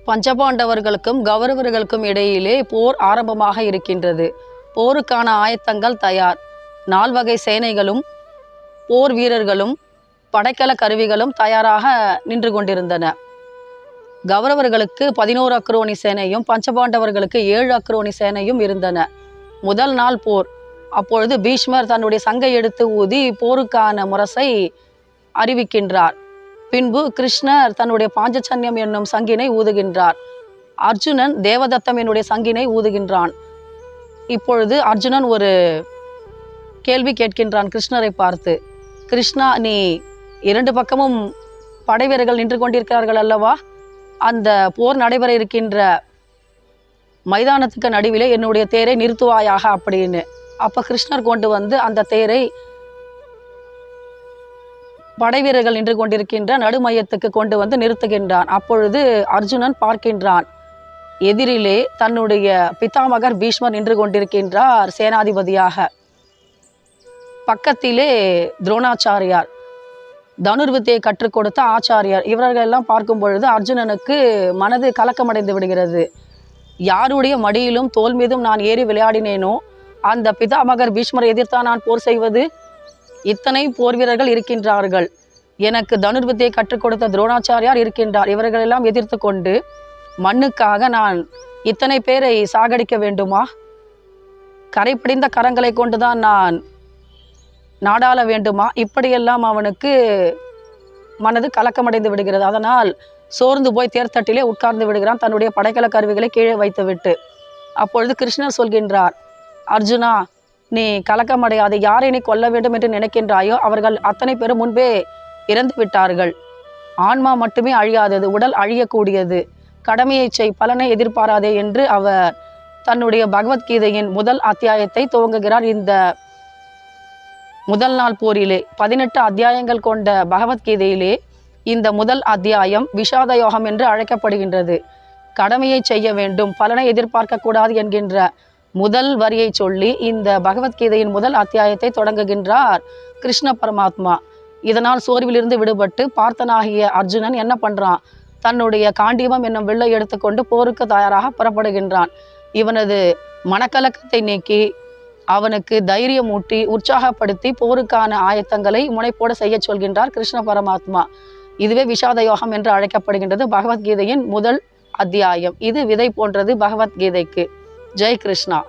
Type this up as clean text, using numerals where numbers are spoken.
பஞ்சபாண்டவர்களுக்கும் கௌரவர்களுக்கும் இடையிலே போர் ஆரம்பமாக இருக்கின்றது. போருக்கான ஆயத்தங்கள் தயார். 4 வகை சேனைகளும் போர் வீரர்களும் படைக்கல கருவிகளும் தயாராக நின்று கொண்டிருந்தன. கௌரவர்களுக்கு 11 அக்ரோனி சேனையும் பஞ்சபாண்டவர்களுக்கு 7 அக்ரோனி சேனையும் இருந்தன. முதல் நாள் போர். அப்பொழுது பீஷ்மர் தன்னுடைய சங்கை எடுத்து ஊதி போருக்கான முரசை அறிவிக்கின்றார். பின்பு கிருஷ்ணர் தன்னுடைய பாஞ்சஜன்யம் என்னும் சங்கினை ஊதுகின்றார். அர்ஜுனன் தேவதத்தம் என்னுடைய சங்கினை ஊதுகின்றான். இப்பொழுது அர்ஜுனன் ஒரு கேள்வி கேட்கின்றான் கிருஷ்ணரை பார்த்து. கிருஷ்ணா, நீ 2 பக்கமும் படை வீரர்கள் நின்று கொண்டிருக்கிறார்கள் அல்லவா? அந்த போர் நடைபெற இருக்கின்ற மைதானத்துக்கு நடுவிலே என்னுடைய தேரை நிறுத்துவாயாக அப்படின்னு. அப்போ கிருஷ்ணர் கொண்டு வந்து அந்த தேரை படை வீரர்கள் நின்று கொண்டிருக்கின்ற நடுமையத்துக்கு கொண்டு வந்து நிறுத்துகின்றான். அப்பொழுது அர்ஜுனன் பார்க்கின்றான், எதிரிலே தன்னுடைய பிதாமகர் பீஷ்மர் நின்று கொண்டிருக்கின்றார் சேனாதிபதியாக. பக்கத்திலே துரோணாச்சாரியார், தனுர்வித்தையை கற்றுக் கொடுத்த ஆச்சாரியார். இவர்கள் எல்லாம் பார்க்கும் பொழுது அர்ஜுனனுக்கு மனது கலக்கமடைந்து விடுகிறது. யாருடைய மடியிலும் தோல் மீதும் நான் ஏறி விளையாடினேனோ அந்த பிதாமகர் பீஷ்மரை எதிர்த்தான் நான் போர் செய்வது? இத்தனை போர் வீரர்கள் இருக்கின்றார்கள். எனக்கு தனுர்வித்தையை கற்றுக் கொடுத்த துரோணாச்சாரியார் இருக்கின்றார். இவர்களெல்லாம் எதிர்த்து கொண்டு மண்ணுக்காக நான் இத்தனை பேரை சாகடிக்க வேண்டுமா? கரைப்படிந்த கரங்களை கொண்டுதான் நான் நாடாள வேண்டுமா? இப்படியெல்லாம் அவனுக்கு மனது கலக்கமடைந்து விடுகிறது. அதனால் சோர்ந்து போய் தேர்தட்டிலே உட்கார்ந்து விடுகிறான், தன்னுடைய படைக்கல கருவிகளை கீழே வைத்துவிட்டு. அப்பொழுது கிருஷ்ணர் சொல்கின்றார், அர்ஜுனா, நீ கலக்கமடையாது. யாரை நீ கொல்ல வேண்டும் என்று நினைக்கின்றாயோ அவர்கள் அத்தனை பேரும் முன்பே இறந்து விட்டார்கள். ஆன்மா மட்டுமே அழியாதது, உடல் அழியக்கூடியது. கடமையை செய், பலனை எதிர்பாராதே என்று அவர் தன்னுடைய பகவத்கீதையின் முதல் அத்தியாயத்தை துவங்குகிறார். இந்த முதல் நாள் போரிலே 18 அத்தியாயங்கள் கொண்ட பகவத்கீதையிலே இந்த முதல் அத்தியாயம் விஷாத யோகம் என்று அழைக்கப்படுகின்றது. கடமையை செய்ய வேண்டும், பலனை எதிர்பார்க்க கூடாது என்கின்ற முதல் வரியை சொல்லி இந்த பகவத்கீதையின் முதல் அத்தியாயத்தை தொடங்குகின்றார் கிருஷ்ண பரமாத்மா. இதனால் சோர்விலிருந்து விடுபட்டு பார்த்தனாகிய அர்ஜுனன் என்ன பண்றான்? தன்னுடைய காண்டீபம் என்னும் வில்லை எடுத்துக்கொண்டு போருக்கு தயாராக புறப்படுகின்றான். இவனது மனக்கலக்கத்தை நீக்கி அவனுக்கு தைரியம் ஊட்டி உற்சாகப்படுத்தி போருக்கான ஆயத்தங்களை முனைப்போடு செய்ய சொல்கின்றார் கிருஷ்ண பரமாத்மா. இதுவே விஷாத யோகம் என்று அழைக்கப்படுகின்றது. பகவத்கீதையின் முதல் அத்தியாயம் இது விதை போன்றது பகவத்கீதைக்கு. ஜெய் கிருஷ்ணா.